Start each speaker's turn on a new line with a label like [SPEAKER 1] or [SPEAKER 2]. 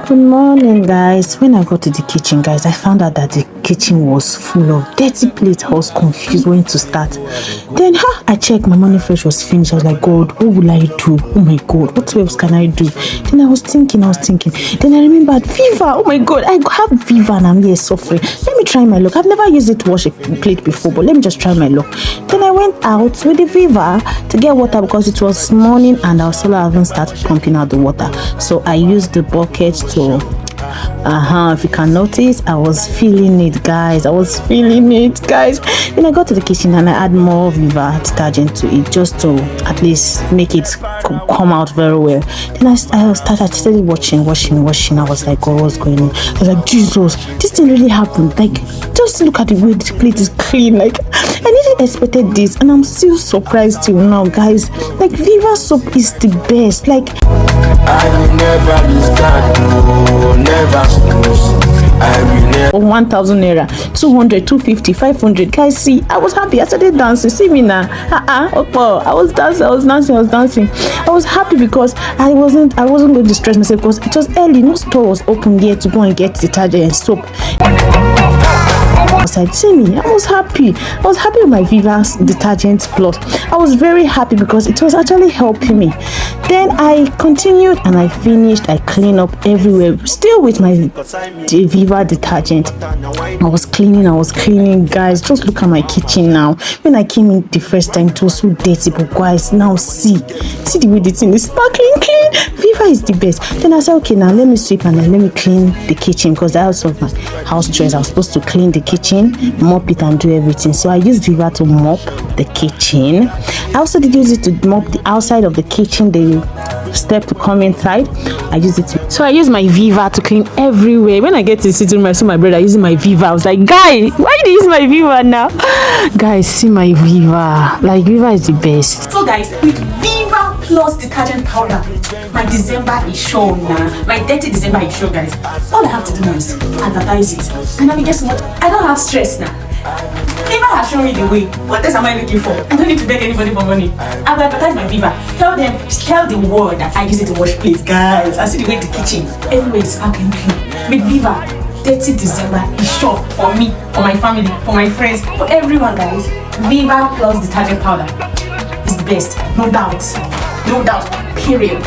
[SPEAKER 1] Good morning, guys. When I got to the kitchen, guys, I found out that the kitchen was full of dirty plates. I was confused when to start. Then I checked, my morning fresh was finished. I was like, God, what will I do? Oh my God, what else can I do? Then I was thinking. Then I remembered Viva. Oh my God, I have Viva and I'm here suffering. Let me try my luck. I've never used it to wash a plate before, but let me just try my luck. Then I went out with the Viva to get water because it was morning and our solar haven't started pumping out the water. So I used the bucket to if you can notice, I was feeling it, guys. Then I got to the kitchen and I add more Viva detergent to it just to at least make it come out very well. Then I started watching. I was like, God, what's going on? I was like, Jesus, this thing really happened. Like, just look at the way the plate is clean. Like, I didn't expected this and I'm still surprised till now, guys. Like, Viva soap is the best. Like,
[SPEAKER 2] I will never lose that, no, never snooze. I will never.
[SPEAKER 1] 1,000 naira, 200, 250, 500. Guys, see, I was happy. I started dancing. See me now. I was dancing. I was happy because I wasn't going to stress myself because it was early. No store was open yet to go and get detergent and soap. See me, I was happy with my Viva's detergent plus. I was very happy because it was actually helping me. Then I continued and I finished. I cleaned up everywhere, still with my Viva detergent. I was cleaning, guys. Just look at my kitchen now. When I came in the first time, it was so dirty, but guys, now see the way the thing is sparkling clean. Viva is the best. Then I said, okay, now let me sweep and then let me clean the kitchen because that was of my house chores. I was supposed to clean the kitchen, mop it and do everything. So I used Viva to mop the kitchen. I also did use it to mop the outside of the kitchen, the step to come inside. I use it so I use my Viva to clean everywhere. When I get to the sitting room, I saw my brother using my Viva. I was like, guy, why do you use my Viva now? Guys, see my Viva. Like, Viva is the best.
[SPEAKER 3] So guys, with Viva plus detergent powder, my December is shown now. My dirty December is shown, guys. All I have to do now is advertise it. And I mean, guess what? I don't have stress now. Viva has shown me the way. What else am I looking for? I don't need to beg anybody for money. I've advertised my Viva. Tell the world that I use it to wash plates, guys. I see the way the kitchen, everywhere is sparkling clean. With Viva, dirty December is sure for me, for my family, for my friends, for everyone, guys. Viva plus detergent powder is the best. No doubt. Period.